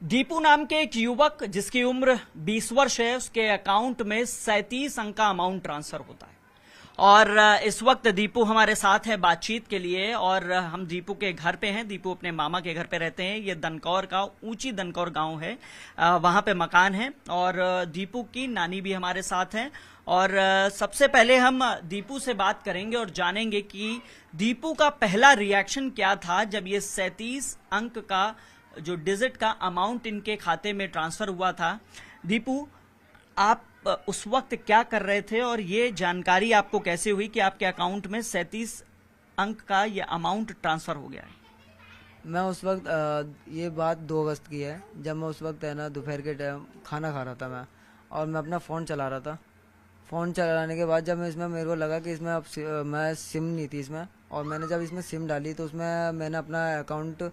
दीपू नाम के एक युवक जिसकी उम्र 20 वर्ष है, उसके अकाउंट में 37 अंक का अमाउंट ट्रांसफर होता है। और इस वक्त दीपू हमारे साथ है बातचीत के लिए और हम दीपू के घर पे हैं। दीपू अपने मामा के घर पे रहते हैं। ये दनकौर का ऊंची दनकौर गांव है, वहां पे मकान है और दीपू की नानी भी हमारे साथ हैं। और सबसे पहले हम दीपू से बात करेंगे और जानेंगे कि दीपू का पहला रिएक्शन क्या था जब ये 37 अंक का जो डिजिट का अमाउंट इनके खाते में ट्रांसफर हुआ था। दीपू, आप उस वक्त क्या कर रहे थे और ये जानकारी आपको कैसे हुई कि आपके अकाउंट में 37 अंक का ये अमाउंट ट्रांसफर हो गया है? मैं उस वक्त ये बात 2 अगस्त की है, जब मैं उस वक्त है ना दोपहर के टाइम खाना खा रहा था मैं, और मैं अपना फ़ोन चला रहा था। फ़ोन चलाने के बाद जब मैं इसमें मेरे को लगा कि इसमें अब मैं सिम नहीं थी इसमें, और मैंने जब इसमें सिम डाली तो उसमें मैंने अपना अकाउंट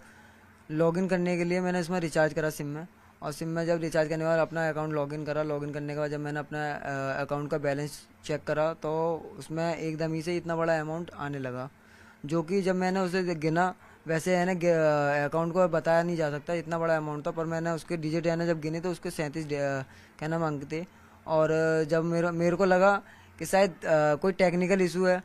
लॉगिन करने के लिए मैंने इसमें रिचार्ज करा सिम में, और सिम में जब रिचार्ज करने के बाद अपना अकाउंट लॉगिन करा। लॉगिन करने के बाद जब मैंने अपना अकाउंट का बैलेंस चेक करा तो उसमें एकदम ही से इतना बड़ा अमाउंट आने लगा, जो कि जब मैंने उसे गिना, वैसे है ना अकाउंट को बताया नहीं जा सकता इतना बड़ा अमाउंट था, पर मैंने उसके डिजिट है ना जब गिने तो उसके 37 क्या नाम अंक थे। और जब मेरे को लगा कि शायद कोई टेक्निकल इशू है,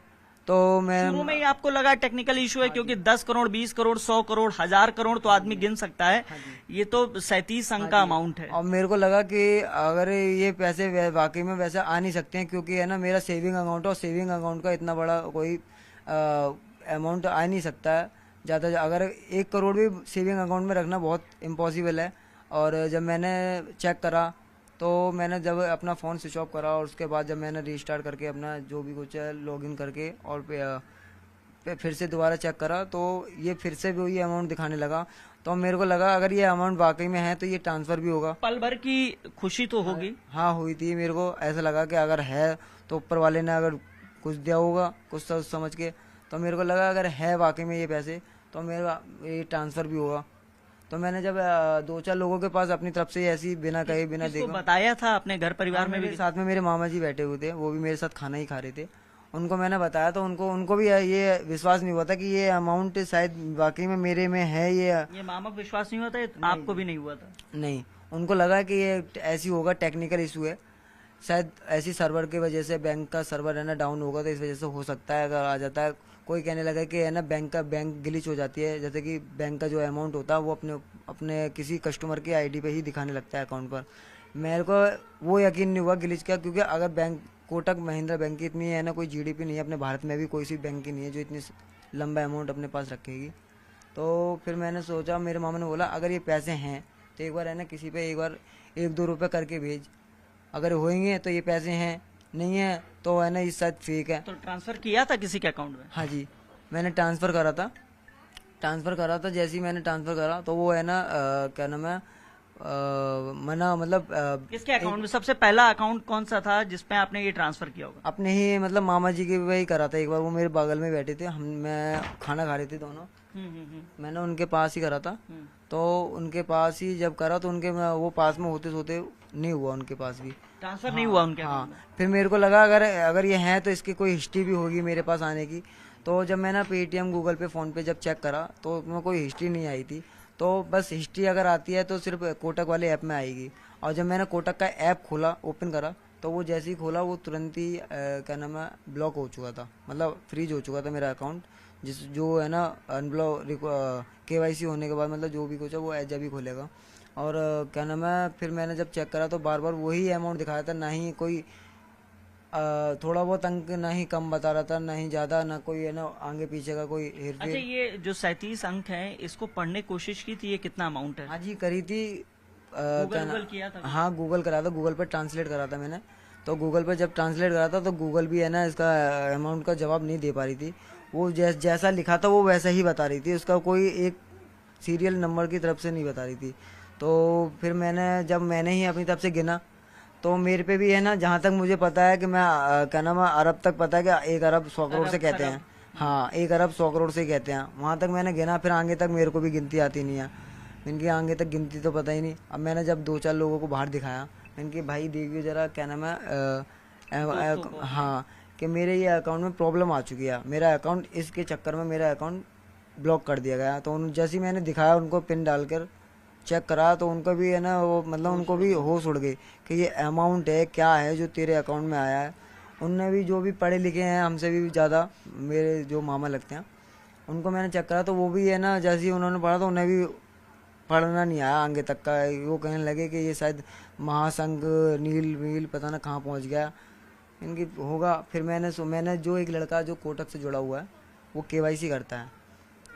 तो मैं शुरू में ही आपको लगा टेक्निकल इशू है? क्योंकि 10 करोड़, 20 करोड़, 100 करोड़, 1000 करोड़ तो आदमी गिन सकता है, ये तो 37 अंक का अमाउंट है। और मेरे को लगा कि अगर ये पैसे वाकई में वैसे आ नहीं सकते हैं, क्योंकि है ना मेरा सेविंग अकाउंट है और सेविंग अकाउंट का इतना बड़ा कोई अमाउंट आ नहीं सकता है ज़्यादा। अगर 1 करोड़ भी सेविंग अकाउंट में रखना बहुत इम्पॉसिबल है। और जब मैंने चेक करा तो मैंने जब अपना फ़ोन स्विच ऑफ करा और उसके बाद जब मैंने रीस्टार्ट करके अपना जो भी कुछ है लॉगिन करके और फिर से दोबारा चेक करा तो ये फिर से भी वही अमाउंट दिखाने लगा। तो मेरे को लगा अगर ये अमाउंट वाकई में है तो ये ट्रांसफ़र भी होगा। पल भर की खुशी तो होगी। हाँ हुई थी। मेरे को ऐसा लगा कि अगर है तो ऊपर वाले ने अगर कुछ दिया होगा कुछ सोच समझ के, तो मेरे को लगा अगर है वाकई में ये पैसे तो मेरा ये ट्रांसफ़र भी होगा। तो मैंने जब 2-4 लोगों के पास अपनी तरफ से ऐसी बिना कहे बिना देखे बताया था अपने घर परिवार में भी? साथ में मेरे मामा जी बैठे हुए थे, वो भी मेरे साथ खाना ही खा रहे थे। उनको मैंने बताया तो उनको भी ये विश्वास नहीं हुआ था कि ये अमाउंट शायद वाकई में मेरे में है। ये मामा को विश्वास नहीं हुआ था? आपको भी नहीं हुआ था? नहीं, उनको लगा कि ये ऐसी होगा, टेक्निकल इशू है शायद, ऐसी सर्वर की वजह से बैंक का सर्वर है ना डाउन होगा तो इस वजह से हो सकता है अगर आ जाता है। कोई कहने लगा कि है ना बैंक ग्लिच हो जाती है, जैसे कि बैंक का जो अमाउंट होता है वो अपने किसी कस्टमर की आईडी पे ही दिखाने लगता है अकाउंट पर। मेरे को वो यकीन नहीं हुआ ग्लिच का, क्योंकि अगर बैंक कोटक महिंद्रा बैंक की इतनी है ना कोई जीडीपी नहीं है, अपने भारत में भी कोई सी बैंक की नहीं है जो इतनी लंबा अमाउंट अपने पास रखेगी। तो फिर मैंने सोचा, मेरे मामा ने बोला अगर ये पैसे हैं तो एक बार है ना किसी पे एक बार 1-2 रुपये करके भेज, अगर होंगे तो ये पैसे हैं, नहीं है तो है ना इस शायद फेक है। तो ट्रांसफर किया था किसी के अकाउंट में? हाँ जी, मैंने ट्रांसफ़र करा था। जैसे ही मैंने ट्रांसफ़र करा तो वो है ना क्या नाम है मना मतलब किसके अकाउंट में? सबसे पहला अकाउंट कौन सा था जिसपे आपने ये ट्रांसफर किया होगा? अपने ही मतलब मामा जी के वही करा था एक बार। वो मेरे बगल में बैठे थे, मैं खाना खा रहे थे दोनों। मैंने उनके पास ही करा था। तो उनके पास ही जब करा तो उनके वो पास में होते सोते नहीं हुआ, उनके पास भी ट्रांसफर नहीं हुआ उनके। हाँ, फिर मेरे को लगा अगर ये है तो इसकी कोई हिस्ट्री भी होगी मेरे पास आने की। तो जब मैंने पेटीएम, गूगल पे, फ़ोन पे जब चेक करा तो उसमें कोई हिस्ट्री नहीं आई थी। तो बस हिस्ट्री अगर आती है तो सिर्फ कोटक वाले ऐप में आएगी। और जब मैंने कोटक का ऐप खोला, ओपन करा, तो वो जैसे ही खोला वो तुरंत ही क्या नाम है ब्लॉक हो चुका था, मतलब फ्रीज हो चुका था मेरा अकाउंट। जो है ना अनब्लॉक केवाईसी होने के बाद मतलब जो भी कुछ है वो जब ही खोलेगा। और क्या नाम है फिर मैंने जब चेक करा तो बार बार वही अमाउंट दिखाया था, ना ही कोई थोड़ा बहुत अंक ना ही कम बता रहा था, ना ही ज़्यादा, ना कोई है ना आगे पीछे का कोई हेरफेर। अच्छा, ये जो 37 अंक है इसको पढ़ने की कोशिश की थी, ये कितना अमाउंट है? हाँ जी, करी थी। गूगल किया था? हाँ, गूगल करा था, गूगल पर ट्रांसलेट करा था मैंने। तो गूगल पर जब ट्रांसलेट करा था तो गूगल भी है ना इसका अमाउंट का जवाब नहीं दे पा रही थी। वो जैसा लिखा था वो वैसा ही बता रही थी, उसका कोई एक सीरियल नंबर की तरफ से नहीं बता रही थी। तो फिर जब मैंने ही अपनी तरफ से गिना तो मेरे पे भी है ना, जहाँ तक मुझे पता है कि मैं क्या नाम है अरब तक पता है कि 1 अरब 100 करोड़ से कहते हैं। हाँ, 1 अरब 100 करोड़ से कहते हैं, वहाँ तक मैंने गिना। फिर आगे तक मेरे को भी गिनती आती नहीं है, इनकी आगे तक गिनती तो पता ही नहीं। अब मैंने जब 2-4 लोगों को बाहर दिखाया, इनके भाई देखिए जरा क्या नाम है हाँ, कि मेरे ये अकाउंट में प्रॉब्लम आ चुकी है, मेरा अकाउंट इसके चक्कर में मेरा अकाउंट ब्लॉक कर दिया गया। तो जैसे ही मैंने दिखाया उनको पिन डालकर चेक करा तो उनको भी है ना वो मतलब उनको भी होश उड़ गई कि ये अमाउंट है क्या है जो तेरे अकाउंट में आया है। उनने भी जो भी पढ़े लिखे हैं हमसे भी ज़्यादा, मेरे जो मामा लगते हैं, उनको मैंने चेक करा तो वो भी है ना जैसे ही उन्होंने पढ़ा तो उन्हें भी पढ़ना नहीं आया आगे तक का। वो कहने लगे कि ये शायद महासंघ नील वील पता ना कहाँ पहुँच गया इनकी होगा। फिर मैंने जो एक लड़का जो कोटक से जुड़ा हुआ है वो केवाईसी करता है,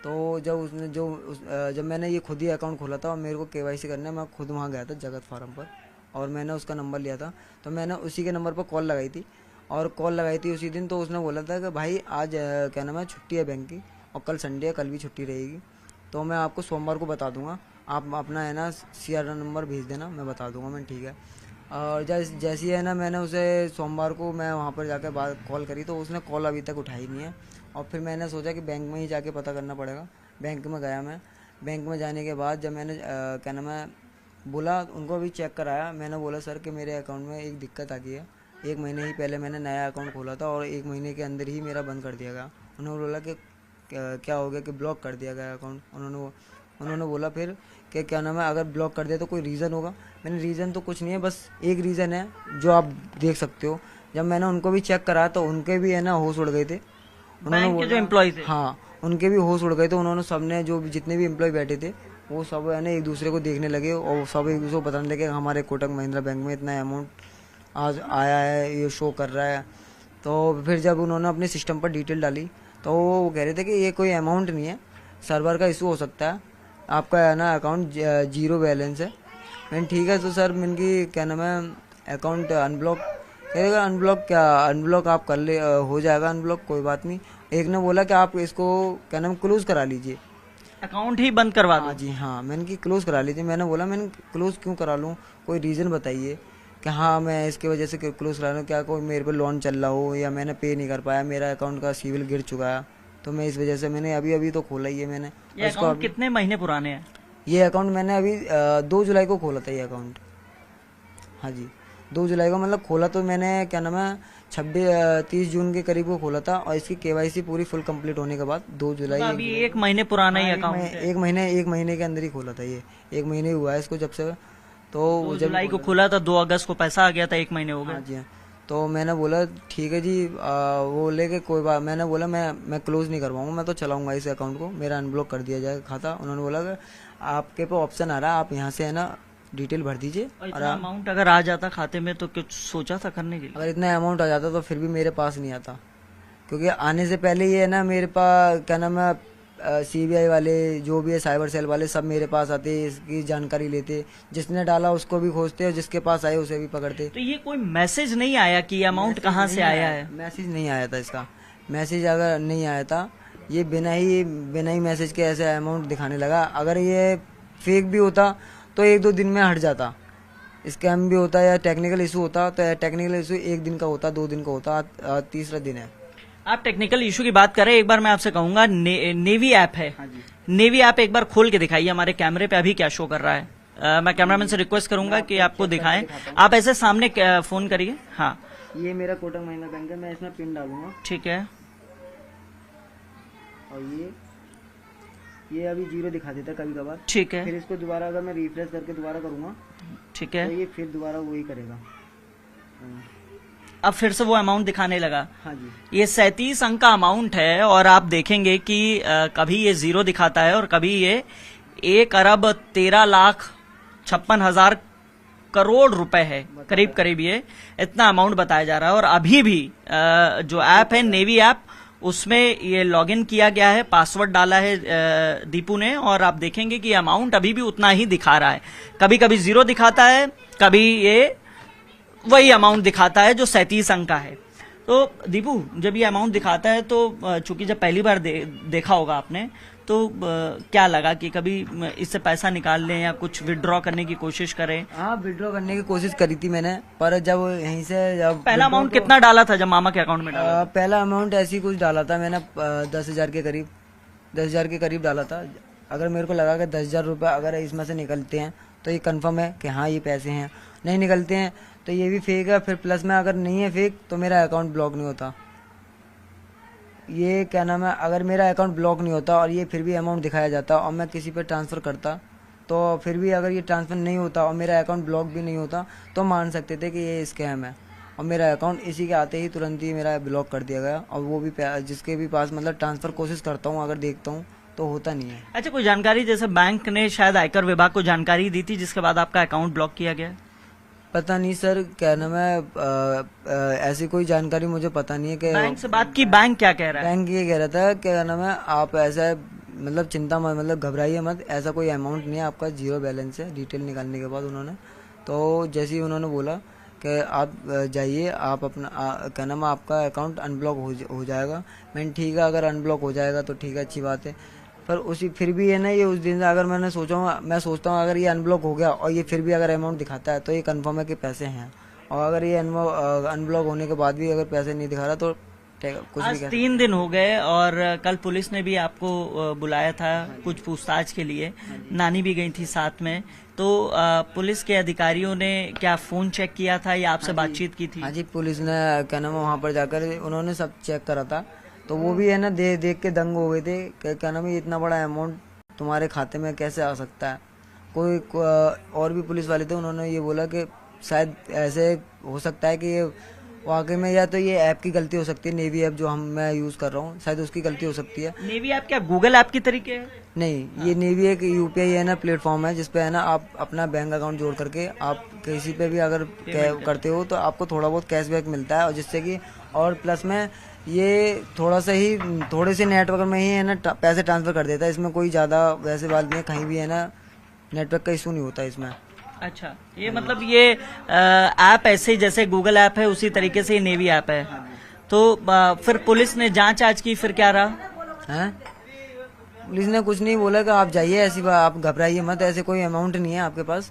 तो जब मैंने ये खुद ही अकाउंट खोला था और मेरे को केवाईसी करने मैं खुद वहाँ गया था जगत फार्म पर, और मैंने उसका नंबर लिया था। तो मैंने उसी के नंबर पर कॉल लगाई थी उसी दिन। तो उसने बोला था कि भाई आज क्या नाम है छुट्टी है बैंक की और कल संडे है, कल भी छुट्टी रहेगी, तो मैं आपको सोमवार को बता दूंगा, आप अपना है ना CR नंबर भेज देना, मैं बता दूंगा। मैं ठीक है। और जैसी है ना मैंने उसे सोमवार को मैं वहाँ पर जाकर बात कॉल करी तो उसने कॉल अभी तक उठाई नहीं है। और फिर मैंने सोचा कि बैंक में ही जाके पता करना पड़ेगा। बैंक में गया मैं। बैंक में जाने के बाद जब मैंने क्या नाम है बोला, उनको भी चेक कराया, मैंने बोला सर कि मेरे अकाउंट में एक दिक्कत आ गई है। 1 महीने ही पहले मैंने नया अकाउंट खोला था और 1 महीने के अंदर ही मेरा बंद कर दिया गया। उन्होंने बोला कि क्या हो गया कि ब्लॉक कर दिया गया अकाउंट। उन्होंने बोला फिर कि क्या नाम है अगर ब्लॉक कर दिया तो कोई रीज़न होगा। मैंने रीज़न तो कुछ नहीं है, बस एक रीज़न है जो आप देख सकते हो। जब मैंने उनको भी चेक करा तो उनके भी है ना होश उड़ गए थे। बैंक के जो एम्प्लॉय थे, हाँ उनके भी होश उड़ गए थे। उन्होंने सबने जो जितने भी एम्प्लॉय बैठे थे वो सब है ना एक दूसरे को देखने लगे और सब एक दूसरे को बताने लगे हमारे कोटक महिंद्रा बैंक में इतना अमाउंट आज आया है, ये शो कर रहा है। तो फिर जब उन्होंने अपने सिस्टम पर डिटेल डाली तो वो कह रहे थे कि ये कोई अमाउंट नहीं है, सर्वर का इशू हो सकता है, आपका है ना अकाउंट 0 बैलेंस है। मैंने ठीक है तो सर इनकी क्या नाम है अकाउंट अनब्लॉक करेगा। अनब्लॉक आप कर ले, हो जाएगा अनब्लॉक, कोई बात नहीं। एक ने बोला कि आप इसको क्या नाम क्लोज करा लीजिए, अकाउंट ही बंद करवा दो। हाँ जी हाँ, मैंने कि क्लोज करा लीजिए। मैंने बोला मैंने क्लोज क्यों करा लूँ, कोई रीज़न बताइए कि हाँ मैं इसकी वजह से क्लोज करा लूँ, क्या कोई मेरे पे लोन चल रहा हो या मैंने पे नहीं कर पाया, मेरा अकाउंट का सिविल गिर चुका है, तो मैं इस वजह से मैंने अभी तो खोला ही है मैंने। ये अकाउंट कितने महीने पुराने हैं? ये अकाउंट मैंने अभी 2 जुलाई को खोला था ये अकाउंट। हाँ जी 2 जुलाई को मतलब खोला तो मैंने क्या नाम है 30 जून के करीब को खोला था और इसकी केवाईसी पूरी फुल कंप्लीट होने के बाद 2 जुलाई अभी 1 महीने पुराना ही अकाउंट है। 1 महीने के अंदर ही खोला था ये। 1 महीने हुआ है इसको जब से। तो 2 जुलाई को खुला था, 2 अगस्त को पैसा आ गया था, 1 महीने हो गए। हाँ जी हाँ। तो मैंने बोला ठीक है जी, वो लेके कोई बात, मैंने बोला मैं क्लोज नहीं करवाऊंगा, मैं तो चलाऊंगा इस अकाउंट को, मेरा अनब्लॉक कर दिया जाएगा खाता। उन्होंने बोला कि आपके पे ऑप्शन आ रहा है, आप यहाँ से है ना डिटेल भर दीजिए। और इतना अमाउंट अगर आ जाता खाते में तो कुछ सोचा था करने के लिए? अगर इतना अमाउंट आ जाता तो फिर भी मेरे पास नहीं आता, क्योंकि आने से पहले ये है ना मेरे पास क्या नाम है CBI वाले जो भी है साइबर सेल वाले सब मेरे पास आते, इसकी जानकारी लेते, जिसने डाला उसको भी खोजते और जिसके पास आए उसे भी पकड़ते। तो ये कोई मैसेज नहीं आया कि अमाउंट कहाँ से आया है? मैसेज नहीं आया था इसका। मैसेज अगर नहीं आया था, ये बिना ही मैसेज के ऐसे अमाउंट दिखाने लगा। अगर ये फेक भी होता तो 1-2 दिन में हट जाता, स्कैम भी होता या टेक्निकल इशू होता तो टेक्निकल इशू 1 दिन का होता, 2 दिन का होता, तीसरा दिन है। आप टेक्निकल इशू की बात करें, एक बार मैं आपसे कहूंगा नेवी ऐप है। हाँ जी। नेवी ऐप एक बार खोल के दिखाइए हमारे कैमरे पे अभी क्या शो कर रहा है। मैं कैमरामैन से रिक्वेस्ट करूंगा कि आपको दिखाएं। आप ऐसे सामने फोन करिए। हाँ ये मेरा कोटक महिंद्रा बैंक है, मैं इसमें पिन डालूंगा। ठीक है। और ये अभी 0 दिखा देता है कभी कभार। ठीक है। फिर इसको दोबारा अगर मैं रिफ्रेश करके दोबारा करूंगा ठीक है, तो ये फिर दोबारा वही करेगा। अब फिर से वो अमाउंट दिखाने लगा। हाँ जी। ये 37 अंक का अमाउंट है और आप देखेंगे कि कभी ये 0 दिखाता है और कभी ये 1,13,56,000 करोड़ रुपए है, करीब करीब ये इतना अमाउंट बताया जा रहा है। और अभी भी जो ऐप है नेवी ऐप, उसमें ये लॉगिन किया गया है, पासवर्ड डाला है दीपू ने, और आप देखेंगे कि अमाउंट अभी भी उतना ही दिखा रहा है। कभी कभी 0 दिखाता है, कभी ये वही अमाउंट दिखाता है जो 37 अंक का है। तो दीपू जब ये अमाउंट दिखाता है तो चूंकि जब पहली बार देखा होगा आपने, तो क्या लगा कि कभी इससे पैसा निकाल लें या कुछ विड्रॉ करने की कोशिश करें? हाँ विड्रॉ करने की कोशिश करी थी मैंने, पर जब यहीं से पहला अमाउंट कितना डाला था जब मामा के अकाउंट में डाला? पहला अमाउंट ऐसे ही कुछ डाला था मैंने, 10,000 के करीब, 10,000 के करीब डाला था। अगर मेरे को लगा कि 10,000 रुपये अगर इसमें से निकलते हैं तो ये कंफर्म है कि हाँ ये पैसे हैं, नहीं निकलते हैं तो ये भी फेक है। फिर प्लस में अगर नहीं है फेक तो मेरा अकाउंट ब्लॉक नहीं होता। ये क्या नाम है, अगर मेरा अकाउंट ब्लॉक नहीं होता और ये फिर भी अमाउंट दिखाया जाता और मैं किसी पे ट्रांसफ़र करता तो फिर भी अगर ये ट्रांसफर नहीं होता और मेरा अकाउंट ब्लॉक भी नहीं होता तो मान सकते थे कि ये स्कैम है। और मेरा अकाउंट इसी के आते ही तुरंत ही मेरा ब्लॉक कर दिया गया, और वो भी जिसके भी पास मतलब ट्रांसफर कोशिश करता हूँ अगर देखता हूँ तो होता नहीं है। अच्छा, कोई जानकारी जैसे बैंक ने शायद आयकर विभाग को जानकारी दी थी जिसके बाद आपका अकाउंट ब्लॉक किया गया? पता नहीं सर, क्या नाम है, ऐसी कोई जानकारी मुझे पता नहीं है कि बैंक से बात की, बैंक क्या कह रहा है? बैंक ये कह रहा था क्या नाम है, आप ऐसा मतलब चिंता मत, मतलब घबराइए मत, ऐसा कोई अमाउंट नहीं है, आपका जीरो बैलेंस है। डिटेल निकालने के बाद उन्होंने तो जैसे ही उन्होंने बोला कि आप जाइए, आप अपना क्या नाम है, आपका अकाउंट अनब्लॉक हो जाएगा। मैंने ठीक है, अगर अनब्लॉक हो जाएगा तो ठीक है, अच्छी बात है। पर उसी फिर भी है ना, ये उस दिन से अगर मैं सोचता हूँ अगर ये अनब्लॉक हो गया और ये फिर भी अगर अमाउंट दिखाता है तो ये कंफर्म है कि पैसे हैं। और अगर ये अनब्लॉक होने के बाद भी अगर पैसे नहीं दिखा रहा तो कुछ आज भी 3 दिन हो गए और कल पुलिस ने भी आपको बुलाया था कुछ पूछताछ के लिए, नानी भी गई थी साथ में, तो पुलिस के अधिकारियों ने क्या फोन चेक किया था या आपसे बातचीत की थी? हाँ जी, पुलिस ने क्या नाम है वहाँ पर जाकर उन्होंने सब चेक करा था, तो वो भी है ना देख के दंग हो गए थे। क्या नाम है, इतना बड़ा अमाउंट तुम्हारे खाते में कैसे आ सकता है। और भी पुलिस वाले थे, उन्होंने ये बोला कि शायद ऐसे हो सकता है कि ये वाकई में या तो ये ऐप की गलती हो सकती है, नेवी ऐप जो मैं यूज कर रहा हूँ, शायद उसकी गलती हो सकती है। नेवी ऐप क्या गूगल ऐप की तरीके है? नहीं, ये नेवी एक यूपीआई है ना प्लेटफॉर्म है, जिसपे है ना आप अपना बैंक अकाउंट जोड़ करके आप किसी पे भी अगर करते हो तो आपको थोड़ा बहुत कैशबैक मिलता है, और जिससे कि और प्लस में ये थोड़े से नेटवर्क में ही है ना पैसे ट्रांसफर कर देता है। इसमें कोई ज्यादा वैसे बात नहीं, कहीं भी है ना नेटवर्क का इशू नहीं होता इसमें। अच्छा, ये मतलब ये ऐप ऐसे जैसे गूगल ऐप है उसी तरीके से ये नेवी ऐप है। तो फिर पुलिस ने जांच आज की, फिर क्या रहा? हैं? पुलिस ने कुछ नहीं बोला कि आप जाइए, ऐसी बात, आप घबराइए मत, ऐसे कोई अमाउंट नहीं है आपके पास,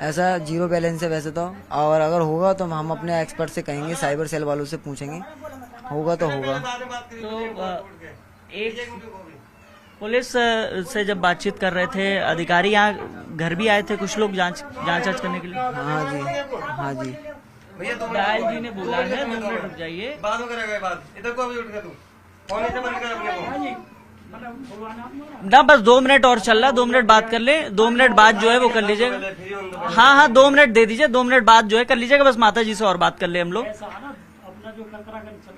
ऐसा जीरो बैलेंस है वैसे तो, और अगर होगा तो हम अपने एक्सपर्ट से कहेंगे, साइबर सेल वालों से पूछेंगे, होगा तो होगा। तो एक पुलिस से जब बातचीत कर रहे थे अधिकारी, यहाँ घर भी आए थे कुछ लोग जांच करने के लिए? हाँ जी, हाँ जी। दयाल जी ने बोला है 2 मिनट रुक जाइए, बात हो करेगा बात, इधर को अभी उठ के तू फोन इधर बंद कर अपने को ना बस 2 मिनट और चल रहा, 2 मिनट बात कर ले, 2 मिनट बाद जो है वो कर लीजिएगा। हाँ 2 मिनट दे दीजिए, 2 मिनट बाद जो है कर लीजिएगा, बस माता जी से और बात कर ले हम लोग।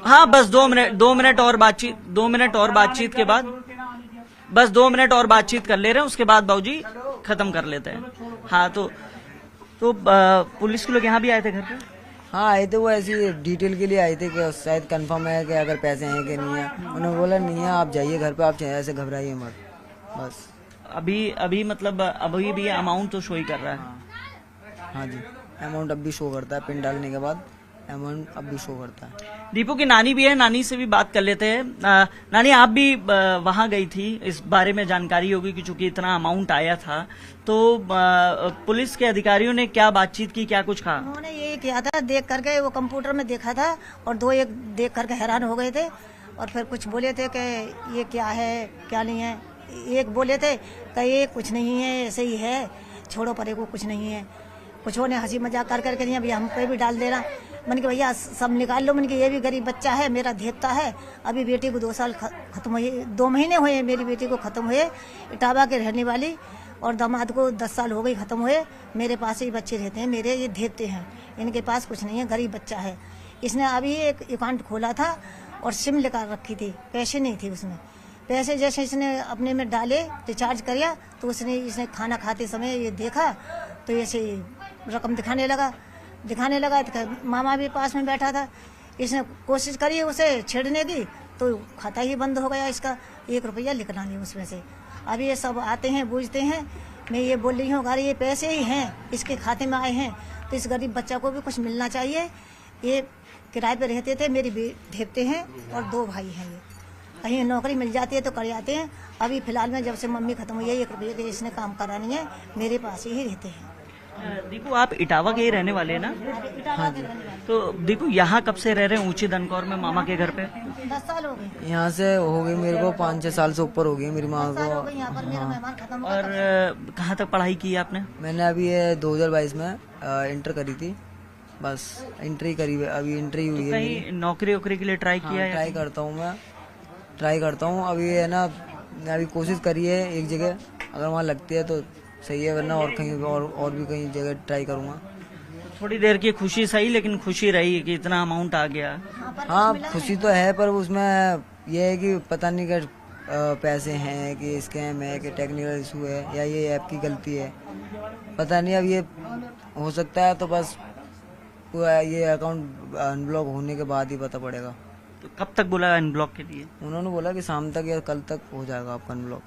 हाँ बस 2 मिनट और बातचीत, 2 मिनट और बातचीत के बाद, बस 2 मिनट और बातचीत कर ले रहे हैं, उसके बाद बाबूजी खत्म कर लेते हैं। हाँ तो पुलिस के लोग यहाँ भी आए थे घर पे? हाँ आए थे, वो ऐसी डिटेल के लिए आए थे कि शायद कंफर्म है कि अगर पैसे हैं कि नहीं है। उन्होंने बोला नहीं है, आप जाइए घर पे, आप ऐसे घबराइए मत, बस। अभी मतलब अभी भी अमाउंट तो शो ही कर रहा है? हाँ जी, अमाउंट अब भी शो करता है, पिन डालने के बाद अमाउंट अब भी शो करता है। दीपू की नानी भी है, नानी से भी बात कर लेते हैं। नानी, आप भी वहां गई थी, इस बारे में जानकारी होगी कि चूंकि इतना अमाउंट आया था, तो पुलिस के अधिकारियों ने क्या बातचीत की, क्या कुछ कहा? उन्होंने ये किया था, देख करके वो कंप्यूटर में देखा था, और 2 एक देख करके हैरान हो गए थे, और फिर कुछ बोले थे कि ये क्या है क्या नहीं है। एक बोले थे कि ये कुछ नहीं है, ऐसे ही है, छोड़ो परे को, कुछ नहीं है। कुछ ने हंसी मजाक कर करके नहीं, अभी हम पे भी डाल देना। मन के भैया सब निकाल लो, मन के ये भी गरीब बच्चा है, मेरा देवता है। अभी बेटी को 2 साल खत्म हुए, 2 महीने हुए मेरी बेटी को खत्म हुए, इटावा के रहने वाली, और दामाद को 10 साल हो गई खत्म हुए। मेरे पास ही बच्चे रहते हैं, मेरे ये देवते हैं, इनके पास कुछ नहीं है, गरीब बच्चा है। इसने अभी एक अकाउंट खोला था और सिम लेकर रखी थी, पैसे नहीं थे उसमें। पैसे जैसे इसने अपने में डाले, रिचार्ज किया, तो इसने खाना खाते समय ये देखा, तो ऐसे रकम दिखाने लगा। तो मामा भी पास में बैठा था, इसने कोशिश करी उसे छेड़ने की, तो खाता ही बंद हो गया इसका, 1 रुपया निकला नहीं उसमें से। अभी ये सब आते हैं, बूझते हैं, मैं ये बोल रही हूँ अगर ये पैसे ही हैं, इसके खाते में आए हैं, तो इस गरीब बच्चा को भी कुछ मिलना चाहिए। ये किराए पे रहते थे, मेरी धेपते हैं और 2 भाई हैं। ये कहीं नौकरी मिल जाती है तो कर जाते हैं। अभी फिलहाल में जब से मम्मी खत्म हुई है, 1 रुपये के इसने काम करा नहीं है, मेरे पास ही रहते हैं। दीपू, आप इटावा के ही रहने वाले हैं ना? हाँ जी। तो दीपू, यहाँ कब से रह रहे हैं ऊंची दनकौर में मामा के घर पे? 10 साल हो गए। यहाँ से हो गई मेरे को 5-6 साल से ऊपर हो गई मेरी माँ को। यहाँ पर मेरा मेहमान खत्म हो और कहाँ तक पढ़ाई की आपने? मैंने अभी ये 2022 में इंटर करी थी, बस इंटर ही करी, अभी इंटर ही हुई है। कहीं नौकरी वोकरी के लिए ट्राई किया है? ट्राई करता हूँ अभी है ना, मैं अभी कोशिश करी है एक जगह, अगर वहाँ लगती है तो सही है, वरना और कहीं और भी कहीं जगह ट्राई करूँगा। थोड़ी देर की खुशी सही, लेकिन खुशी रही कि इतना अमाउंट आ गया। हाँ खुशी तो है, पर उसमें यह है कि पता नहीं कि पैसे हैं कि स्कैम है कि टेक्निकल इशू है या ये ऐप की गलती है, पता नहीं। अब ये हो सकता है तो बस पूरा ये अकाउंट अनब्लॉक होने के बाद ही पता पड़ेगा। तो कब तक बोला अनब्लॉक के लिए? उन्होंने बोला कि शाम तक या कल तक हो जाएगा आपका अनब्लॉक।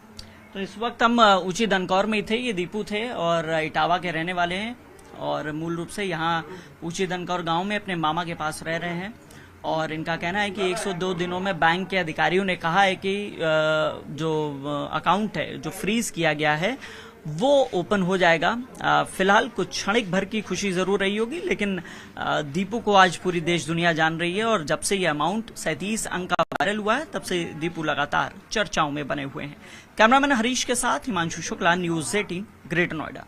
तो इस वक्त हम ऊंची दनकौर में ही थे। ये दीपू थे और इटावा के रहने वाले हैं और मूल रूप से यहाँ ऊंची दनकौर गांव में अपने मामा के पास रह रहे हैं। और इनका कहना है कि 102 दिनों में बैंक के अधिकारियों ने कहा है कि जो अकाउंट है जो फ्रीज किया गया है वो ओपन हो जाएगा। फिलहाल कुछ क्षणिक भर की खुशी जरूर रही होगी, लेकिन दीपू को आज पूरी देश दुनिया जान रही है। और जब से ये अमाउंट 37 अंक का वायरल हुआ है तब से दीपू लगातार चर्चाओं में बने हुए हैं। कैमरामैन हरीश के साथ हिमांशु शुक्ला, न्यूज़ 18, ग्रेटर नोएडा।